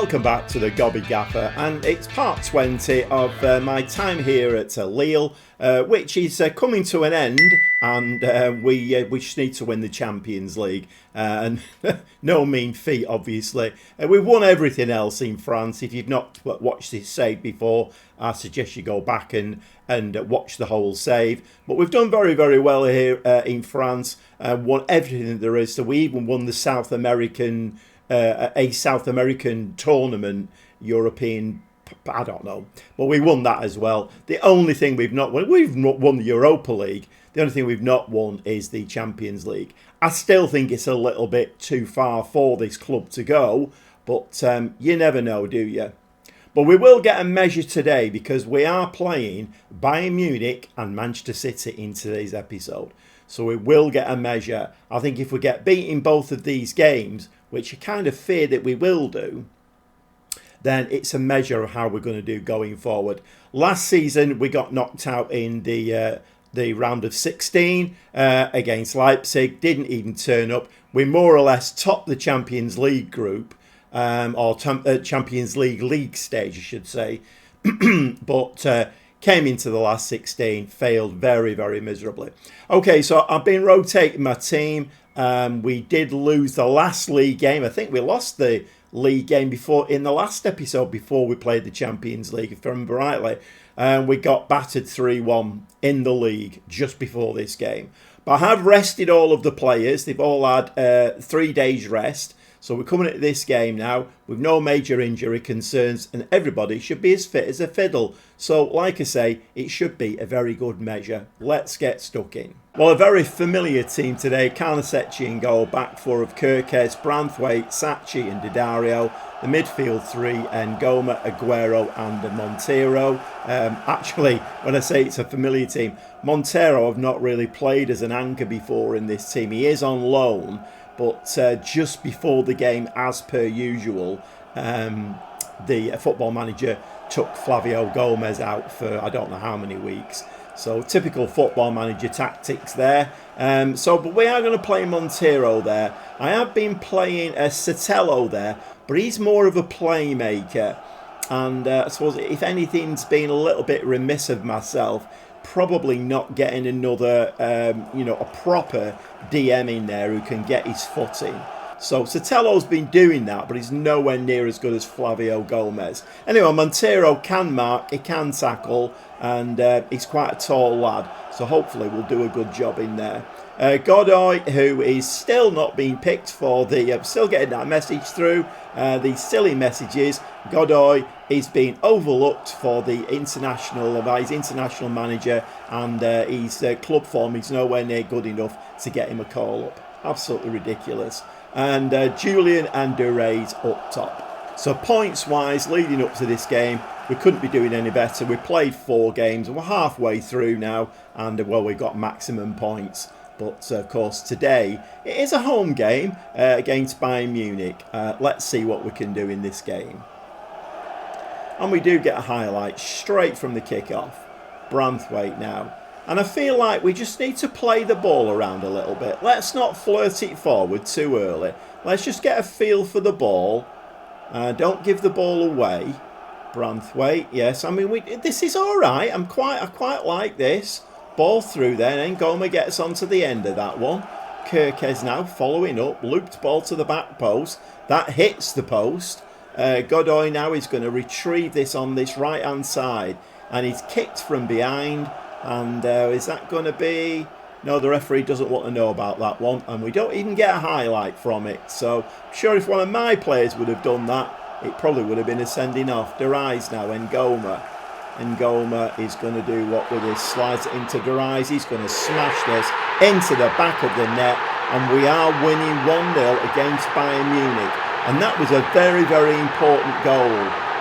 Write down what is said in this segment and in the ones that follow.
welcome back to the Gobby Gaffer, and it's part 20 of my time here at Lille, which is coming to an end, and we just need to win the Champions League, and no mean feat, obviously. We've won everything else in France. If you've not watched this save before, I suggest you go back and watch the whole save. But we've done very, very well here in France, won everything there is. So we even won the South American tournament, European, I don't know, but we won that as well. The only thing we've not won the Europa League. The only thing we've not won is the Champions League. I still think it's a little bit too far for this club to go, but you never know, do you? But we will get a measure today because we are playing Bayern Munich and Manchester City in today's episode. So we will get a measure. I think if we get beat in both of these games, which I kind of fear that we will do, then it's a measure of how we're going to do going forward. Last season, we got knocked out in the round of 16 against Leipzig. Didn't even turn up. We more or less topped the Champions League group, or Champions League stage, I should say. But came into the last 16, failed very, very miserably. Okay, so I've been rotating my team. We did lose the last league game. I think we lost the league game in the last episode before we played the Champions League, if I remember rightly. We got battered 3-1 in the league just before this game. But I have rested all of the players. They've all had 3 days rest. So we're coming at this game now with no major injury concerns, and everybody should be as fit as a fiddle. So, like I say, it should be a very good measure. Let's get stuck in. Well, a very familiar team today. Carnesecchi in goal, back 4 of Kirkes, Branthwaite, Sacchi and Didario. The midfield 3, Ngoma, Aguero and Montero. Actually, when I say it's a familiar team, Montero I've not really played as an anchor before in this team. He is on loan. But just before the game, as per usual, the football manager took Flavio Gomez out for I don't know how many weeks. So typical football manager tactics there. But we are going to play Montero there. I have been playing Sotelo there, but he's more of a playmaker. And I suppose if anything's been a little bit remiss of myself, probably not getting another, a proper DM in there who can get his foot in. So Sotelo's been doing that, but he's nowhere near as good as Flavio Gomez. Anyway, Montero can mark, he can tackle, and he's quite a tall lad. So hopefully we'll do a good job in there. Godoy, who is still not being picked for the... still getting that message through. The silly messages. Godoy is being overlooked for the international, by his international manager, and his club form is nowhere near good enough to get him a call up. Absolutely ridiculous. And Julian and Dure's up top. So points-wise, leading up to this game, we couldn't be doing any better. We played 4 games and we're halfway through now, and well, we got maximum points. But of course today it is a home game against Bayern Munich. Let's see what we can do in this game. And we do get a highlight straight from the kick-off. Branthwaite now. And I feel like we just need to play the ball around a little bit. Let's not flirt it forward too early. Let's just get a feel for the ball. Don't give the ball away. Branthwaite, yes. I mean, this is all right. I quite like this. Ball through there, and Ngoma gets onto the end of that one. Kirkes now following up. Looped ball to the back post. That hits the post. Godoy now is going to retrieve this on this right-hand side. And he's kicked from behind. And is that going to be... No, the referee doesn't want to know about that one. And we don't even get a highlight from it. So I'm sure if one of my players would have done that, it probably would have been a sending off. Derize now, Ngoma. Ngoma is going to do what with this? Slides it into Derize. He's going to smash this into the back of the net. And we are winning 1-0 against Bayern Munich. And that was a very, very important goal.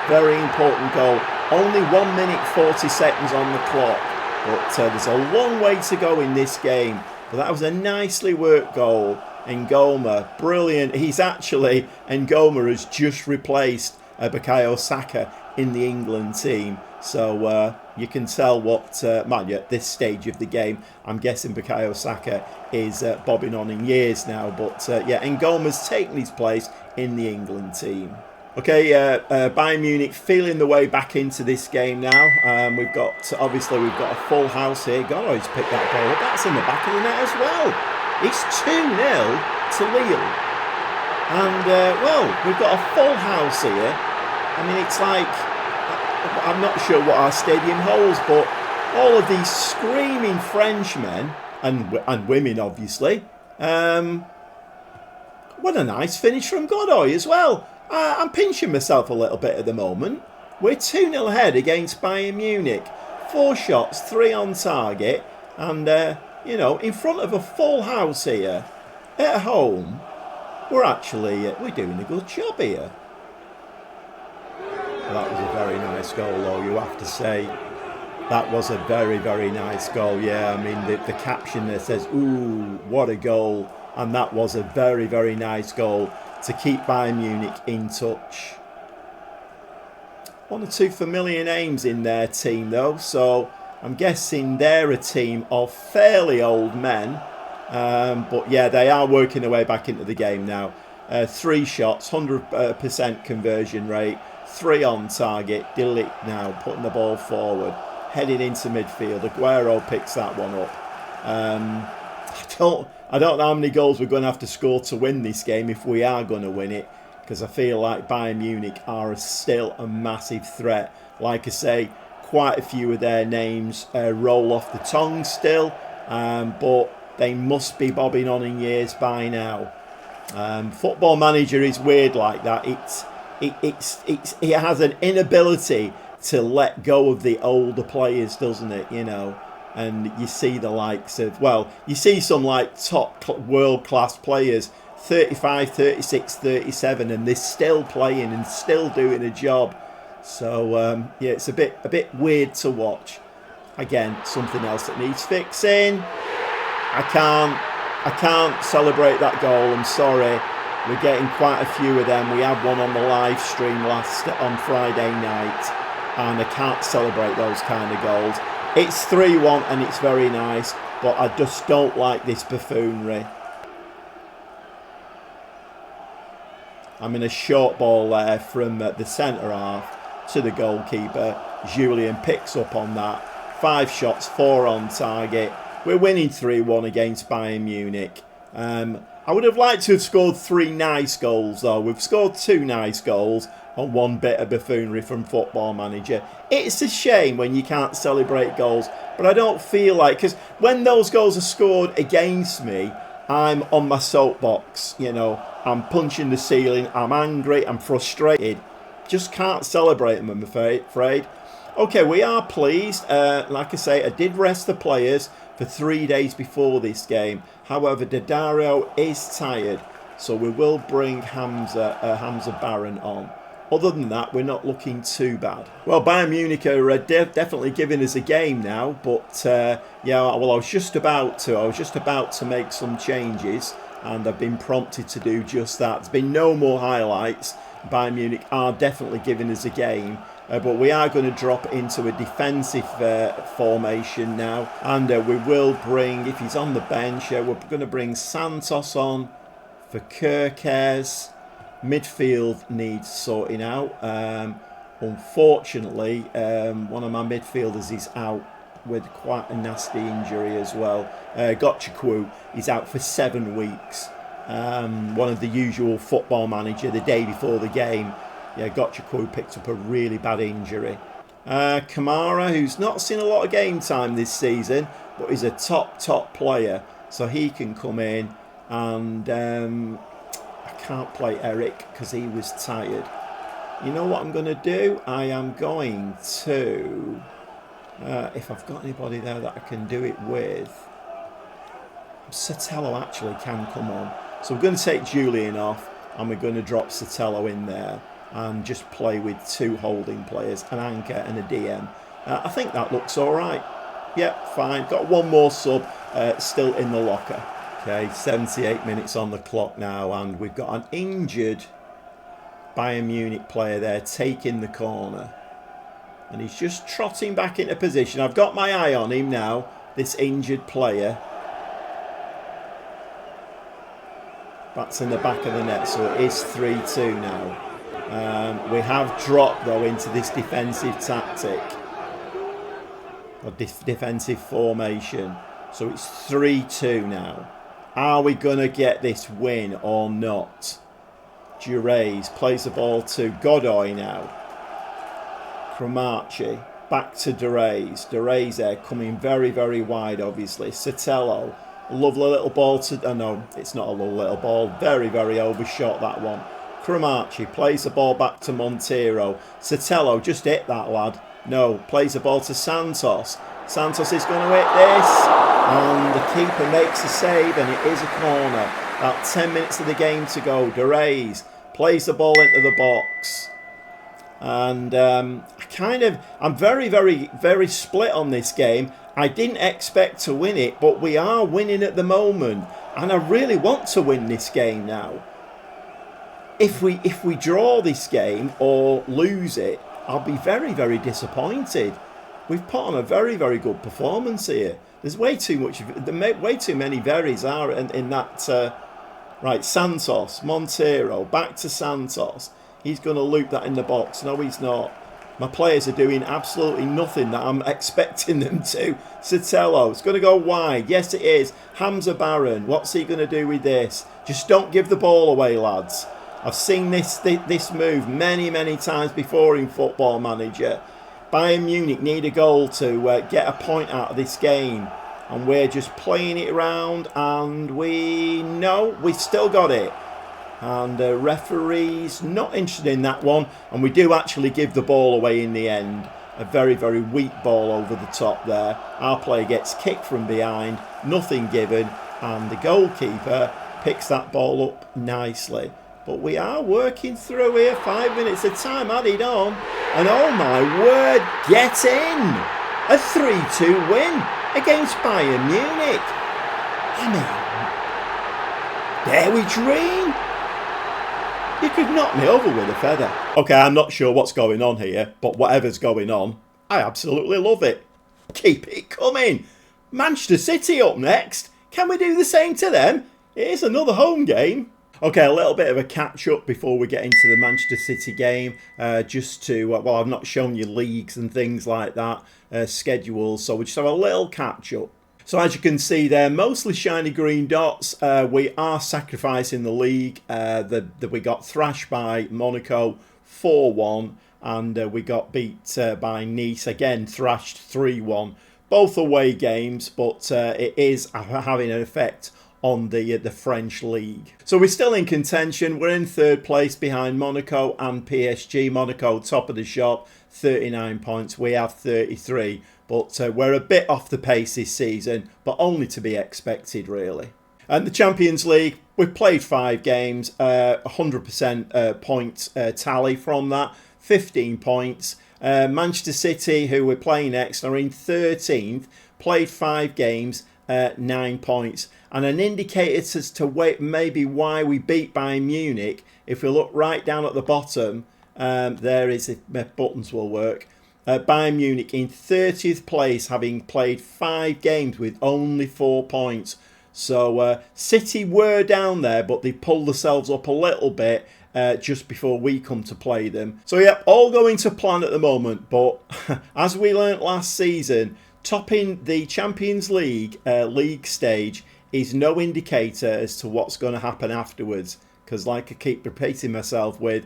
Very important goal. Only 1 minute 40 seconds on the clock. But there's a long way to go in this game. But that was a nicely worked goal. Ngoma, brilliant. Ngoma has just replaced Bukayo Saka in the England team. So you can tell what, mind you, at this stage of the game, I'm guessing Bukayo Saka is bobbing on in years now. But yeah, Ngoma's taken his place in the England team. Okay, Bayern Munich feeling the way back into this game now. We've got a full house here. God, he's picked that ball up. That's in the back of the net as well. It's 2-0 to Lille. And, we've got a full house here. I mean, it's like, I'm not sure what our stadium holds, but all of these screaming Frenchmen, and women, obviously. What a nice finish from Godoy as well. I'm pinching myself a little bit at the moment. We're 2-0 ahead against Bayern Munich. 4 shots, 3 on target. And, in front of a full house here, at home, we're doing a good job here. Well, that was a very nice goal, though, you have to say. That was a very, very nice goal. Yeah, I mean, the caption there says, ooh, what a goal. And that was a very, very nice goal to keep Bayern Munich in touch. 1 or 2 familiar names in their team, though. So I'm guessing they're a team of fairly old men. But yeah, they are working their way back into the game now. 3 shots, 100% conversion rate. 3 on target. Delete now, putting the ball forward. Heading into midfield. Aguero picks that one up. I don't know how many goals we're going to have to score to win this game if we are going to win it, because I feel like Bayern Munich are still a massive threat. Like I say, quite a few of their names roll off the tongue still, but they must be bobbing on in years by now. Football Manager is weird like that. It has an inability to let go of the older players, doesn't it? And you see the likes of, you see some like top world-class players, 35, 36, 37, and they're still playing and still doing a job. So, it's a bit weird to watch. Again, something else that needs fixing. I can't celebrate that goal, I'm sorry. We're getting quite a few of them. We had one on the live stream on Friday night, and I can't celebrate those kind of goals. It's 3-1 and it's very nice, but I just don't like this buffoonery. I'm in a short ball there from the centre half to the goalkeeper. Julian picks up on that. 5 shots, 4 on target. We're winning 3-1 against Bayern Munich. I would have liked to have scored 3 nice goals, though. We've scored 2 nice goals on 1 bit of buffoonery from Football Manager. It's a shame when you can't celebrate goals, but I don't feel like, because when those goals are scored against me, I'm on my soapbox, I'm punching the ceiling, I'm angry, I'm frustrated. Just can't celebrate them, I'm afraid. Okay, we are pleased. Like I say, I did rest the players for 3 days before this game. However, Daddario is tired, so we will bring Hamza Baron on. Other than that, we're not looking too bad. Well, Bayern Munich are definitely giving us a game now, but I was just about to make some changes, and I've been prompted to do just that. There's been no more highlights. Bayern Munich are definitely giving us a game, but we are going to drop into a defensive formation now, and we will bring, if he's on the bench, we're going to bring Santos on for Kerkez. Midfield needs sorting out. Unfortunately, one of my midfielders is out with quite a nasty injury as well. Gotchakwu is out for 7 weeks. One of the usual Football Manager the day before the game. Gotchakwu picked up a really bad injury. Kamara, who's not seen a lot of game time this season, but is a top player, so he can come in. And I can't play Eric because he was tired. You know what I'm going to do? I am going to, if I've got anybody there that I can do it with, Sotelo actually can come on. So we're going to take Julian off, and we're going to drop Sotelo in there and just play with 2 holding players, an anchor and a DM. I think that looks all right. Yep, fine. Got 1 more sub still in the locker. Okay, 78 minutes on the clock now, and we've got an injured Bayern Munich player there taking the corner. And he's just trotting back into position. I've got my eye on him now, this injured player. That's in the back of the net, so it is 3-2 now. We have dropped, though, into this defensive tactic, or defensive formation. So it's 3-2 now. Are we going to get this win or not? Durays plays the ball to Godoy now. Cromartie back to Durays. Durays there coming very, very wide, obviously. Sotelo, lovely little ball to... Oh no, it's not a lovely little ball. Very, very overshot, that one. Cromartie plays the ball back to Montero. Sotelo just hit that lad. No, plays the ball to Santos. Santos is going to hit this. And the keeper makes a save, and it is a corner. About 10 minutes of the game to go. Durays plays the ball into the box. And I'm very, very, very split on this game. I didn't expect to win it, but we are winning at the moment. And I really want to win this game now. If we draw this game or lose it, I'll be very, very disappointed. We've put on a very, very good performance here. There's way too many varies are in that. Right, Santos, Montero, back to Santos. He's going to loop that in the box. No, he's not. My players are doing absolutely nothing that I'm expecting them to. Sotelo, it's going to go wide. Yes, it is. Hamza Baron, what's he going to do with this? Just don't give the ball away, lads. I've seen this move many, many times before in Football Manager. Bayern Munich need a goal to get a point out of this game. And we're just playing it around, and we've still got it. And referees not interested in that one. And we do actually give the ball away in the end. A very, very weak ball over the top there. Our player gets kicked from behind, nothing given, and the goalkeeper picks that ball up nicely. But we are working through here. 5 minutes of time added on. And oh my word, get in! A 3-2 win against Bayern Munich. I mean, dare we dream? You could knock me over with a feather. Okay, I'm not sure what's going on here, but whatever's going on, I absolutely love it. Keep it coming. Manchester City up next. Can we do the same to them? Here's another home game. Okay, a little bit of a catch-up before we get into the Manchester City game. Just to, well, I've not shown you leagues and things like that, schedules, so we just have a little catch-up. So as you can see there, mostly shiny green dots. We are sacrificing the league. We got thrashed by Monaco 4-1, and we got beat by Nice, again thrashed 3-1. Both away games, but it is having an effect on the French league. So we're still in contention. We're in third place behind Monaco and PSG. Monaco top of the shop, 39 points. We have 33. But we're a bit off the pace this season, but only to be expected, really. And the Champions League, we've played 5 games, 100% point tally from that, 15 points. Manchester City, who we're playing next, are in 13th, played 5 games, 9 points. And an indicator as to maybe why we beat Bayern Munich, if we look right down at the bottom, there is, if my buttons will work, Bayern Munich in 30th place, having played 5 games with only 4 points. So City were down there, but they pulled themselves up a little bit just before we come to play them. So yeah, all going to plan at the moment. But as we learnt last season, topping the Champions League league stage is no indicator as to what's going to happen afterwards. Because like I keep repeating myself with,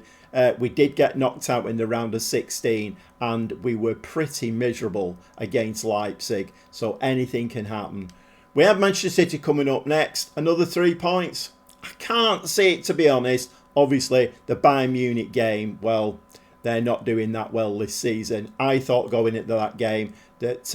we did get knocked out in the round of 16 and we were pretty miserable against Leipzig. So anything can happen. We have Manchester City coming up next. Another 3 points. I can't see it, to be honest. Obviously, the Bayern Munich game, well, they're not doing that well this season. I thought going into that game that,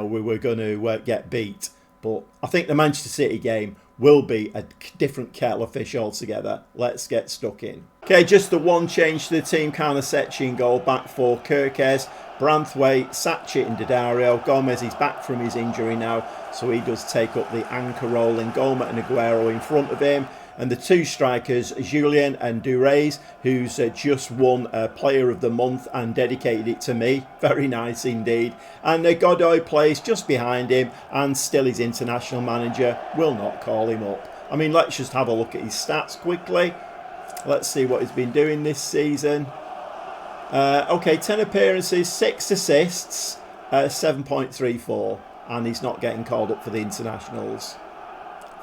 we were going to get beat. But I think the Manchester City game will be a different kettle of fish altogether. Let's get stuck in. Okay, just the one change to the team. Carnesecchi in goal, back for Kirkes, Branthwaite, Satchit and Daddario. Gomez is back from his injury now, so he does take up the anchor role. And Goma and Aguero in front of him. And the 2 strikers, Julien and Durays, who's just won Player of the Month and dedicated it to me. Very nice indeed. And Godoy plays just behind him and still his international manager will not call him up. I mean, let's just have a look at his stats quickly. Let's see what he's been doing this season. Okay, 10 appearances, 6 assists, 7.34. And he's not getting called up for the internationals.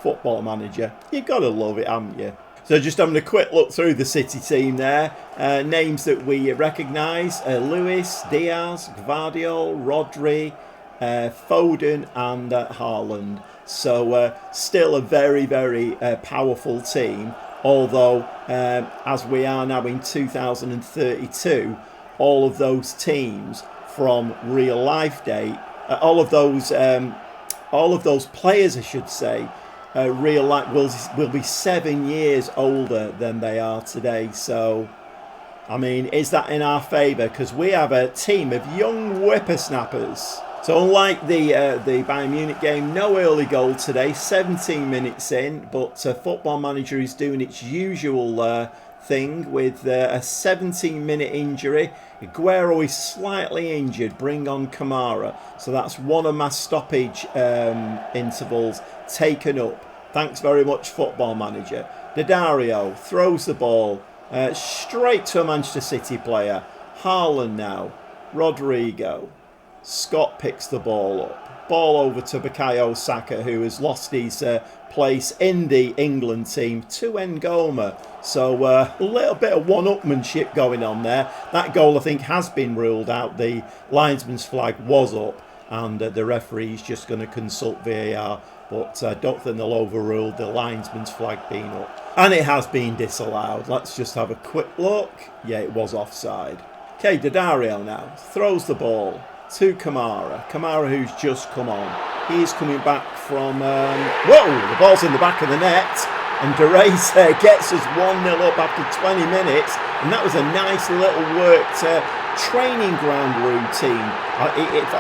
Football Manager. You've got to love it, haven't you? So just having a quick look through the City team there. Names that we recognise. Lewis, Diaz, Gvardiol, Rodri, Foden and Haaland. So still a very, very powerful team. Although, as we are now in 2032, all of those teams from real life date, all of those players, I should say, real life will be 7 years older than they are today. So, I mean, is that in our favour? Because we have a team of young whippersnappers. So unlike the Bayern Munich game, no early goal today, 17 minutes in, but Football Manager is doing its usual thing with a 17-minute injury. Aguero is slightly injured, bring on Kamara. So that's one of my stoppage intervals taken up. Thanks very much, Football Manager. Daddario throws the ball straight to a Manchester City player. Haaland now. Rodrigo. Scott picks the ball up. Ball over to Bukayo Saka, who has lost his place in the England team, to Ngoma. So a little bit of one-upmanship going on there. That goal, I think, has been ruled out. The linesman's flag was up, and the referee's just going to consult VAR. But I don't think they'll overrule the linesman's flag being up. And it has been disallowed. Let's just have a quick look. Yeah, it was offside. Okay, Daddario now throws the ball to Kamara. Kamara, who's just come on. He's coming back from... the ball's in the back of the net. And Derez gets us 1-0 up after 20 minutes. And that was a nice little worked training ground routine.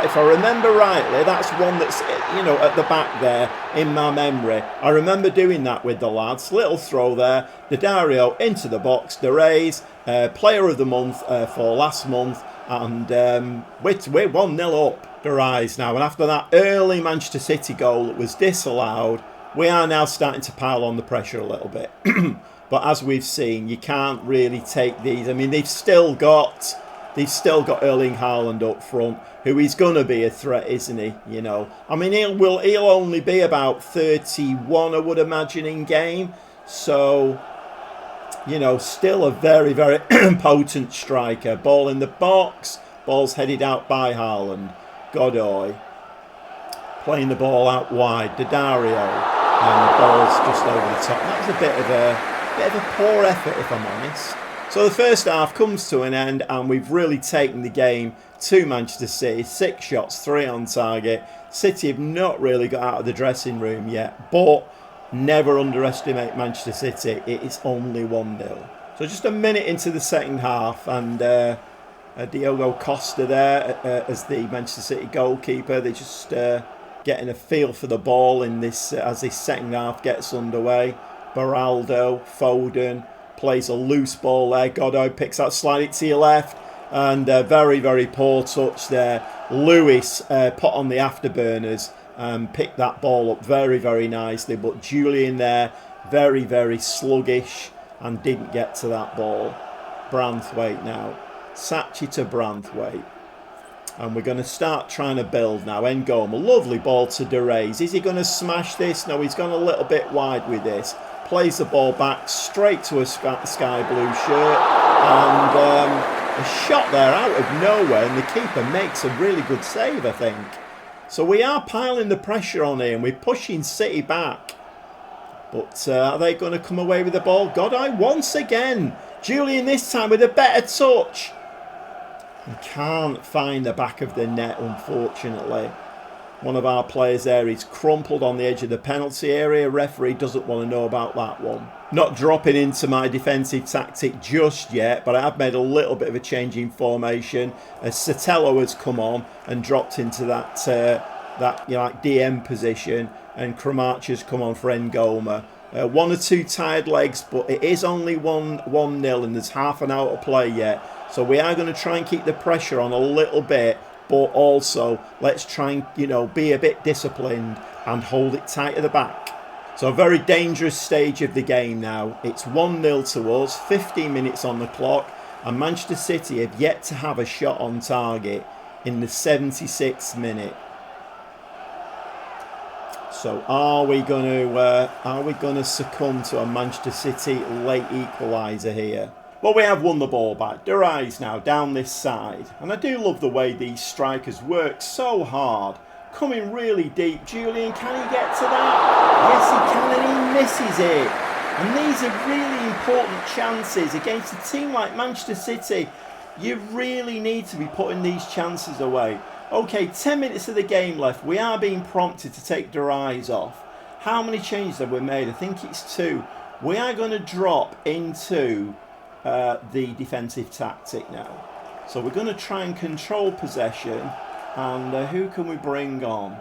If I remember rightly, that's one that's, at the back there in my memory. I remember doing that with the lads. Little throw there. Daddario into the box. Derez, player of the month for last month. And we're 1-0 up to rise now. And after that early Manchester City goal that was disallowed, we are now starting to pile on the pressure a little bit. But as we've seen, you can't really take these. I mean, they've still got Erling Haaland up front, who is going to be a threat, isn't he? I mean, he'll only be about 31, I would imagine, in game. So, still a very, very potent striker. Ball in the box. Ball's headed out by Haaland. Godoy playing the ball out wide. Daddario. And the ball's just over the top. That was a bit of a poor effort, if I'm honest. So the first half comes to an end, and we've really taken the game to Manchester City. 6 shots, 3 on target. City have not really got out of the dressing room yet, but never underestimate Manchester City. It is only 1-0. So just a minute into the second half, and Diogo Costa there as the Manchester City goalkeeper. They're just getting a feel for the ball in this as this second half gets underway. Beraldo, Foden plays a loose ball there. Godoy picks that, slide it to your left, and very, very poor touch there. Lewis put on the afterburners and picked that ball up very, very nicely, but Julian there, very, very sluggish and didn't get to that ball. Branthwaite now. Sachi to Branthwaite. And we're going to start trying to build now. Ngoma, lovely ball to Derez. Is he going to smash this? No, he's gone a little bit wide with this. Plays the ball back straight to a sky blue shirt. And a shot there out of nowhere. And the keeper makes a really good save, I think. So we are piling the pressure on here. And we're pushing City back. But are they going to come away with the ball? Godoy once again. Julian this time with a better touch. He can't find the back of the net, unfortunately. One of our players there is crumpled on the edge of the penalty area. Referee doesn't want to know about that one. Not dropping into my defensive tactic just yet, but I have made a little bit of a change in formation as Sotelo has come on and dropped into that DM position, and Kramac has come on for Ngoma. 1 or 2 tired legs, but it is only 1-0 and there's half an hour to play yet. So we are going to try and keep the pressure on a little bit, but also let's try and, be a bit disciplined and hold it tight at the back. So a very dangerous stage of the game now. It's 1-0 to us, 15 minutes on the clock, and Manchester City have yet to have a shot on target in the 76th minute. So are we going to succumb to a Manchester City late equaliser here? Well, we have won the ball back. Deri's now down this side, and I do love the way these strikers work so hard. Coming really deep. Julian, can he get to that? Yes, he can, and he misses it. And these are really important chances against a team like Manchester City. You really need to be putting these chances away. Okay, 10 minutes of the game left. We are being prompted to take Deri's off. How many changes have we made? I think it's 2. We are going to drop into the defensive tactic now. So we're going to try and control possession. And who can we bring on?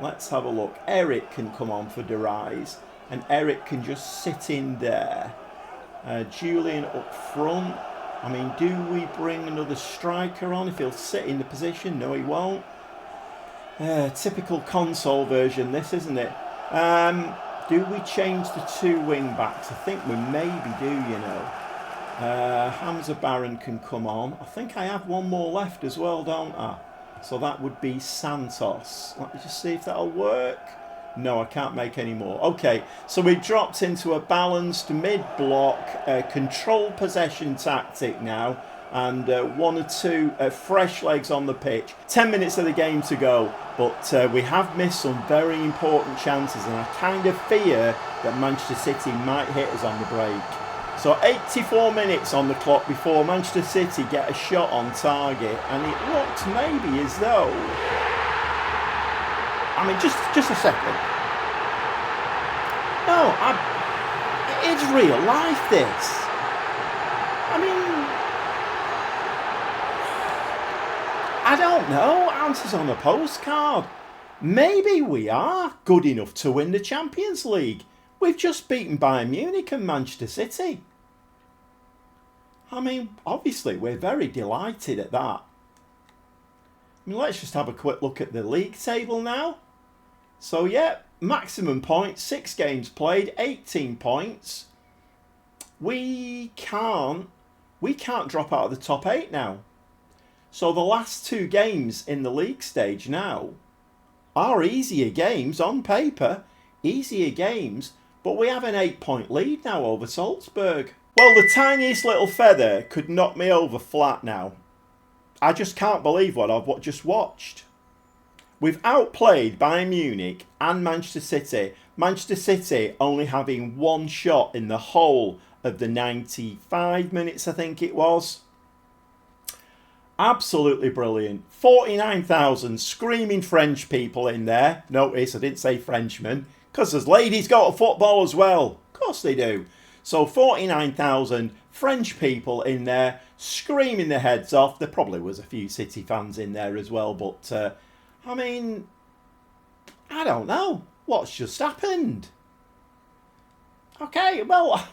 Let's have a look. Eric can come on for Deri's, and Eric can just sit in there. Julian up front. I mean, do we bring another striker on if he'll sit in the position? No, he won't. Typical console version, this, isn't it? Do we change the 2 wing backs? I think we maybe do, you know. Hamza Baron can come on. I think I have one more left as well, don't I? So that would be Santos. Let me just see if that'll work. No, I can't make any more. Okay, so we dropped into a balanced mid-block, control possession tactic now, and 1 or 2 fresh legs on the pitch. 10 minutes of the game to go, but we have missed some very important chances, and I kind of fear that Manchester City might hit us on the break. So 84 minutes on the clock before Manchester City get a shot on target, and it looked maybe as though... I mean, just a second. No, it's real life, this. I mean, I don't know. Answers on a postcard. Maybe we are good enough to win the Champions League. We've just beaten Bayern Munich and Manchester City. I mean, obviously, we're very delighted at that. I mean, let's just have a quick look at the league table now. So, yeah, maximum points, 6 games played, 18 points. We can't drop out of the top 8 now. So the last 2 games in the league stage now are easier games on paper, easier games, but we have an 8-point lead now over Salzburg. Well, the tiniest little feather could knock me over flat now. I just can't believe what I've just watched. We've outplayed Bayern Munich and Manchester City. Manchester City only having 1 shot in the whole of the 95 minutes, I think it was. Absolutely brilliant. 49,000 screaming French people in there. Notice I didn't say Frenchmen, because there's ladies go to football as well. Of course they do. So 49,000 French people in there screaming their heads off. There probably was a few City fans in there as well, but I mean, I don't know. What's just happened? Okay, well,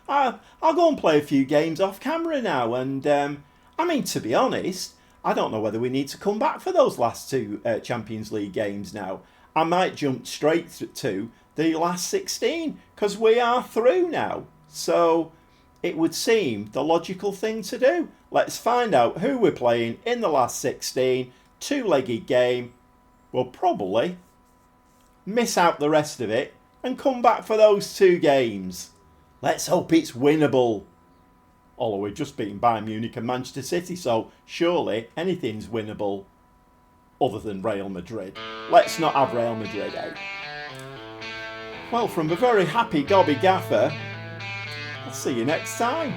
I'll go and play a few games off camera now. And I mean, to be honest, I don't know whether we need to come back for those last 2 Champions League games now. I might jump straight to the last 16 because we are through now. So it would seem the logical thing to do. Let's find out who we're playing in the last 16. 2-legged game. We'll probably miss out the rest of it and come back for those 2 games. Let's hope it's winnable. Although we've just beaten Bayern Munich and Manchester City, so surely anything's winnable other than Real Madrid. Let's not have Real Madrid out. Well, from a very happy Gobby Gaffer, I'll see you next time.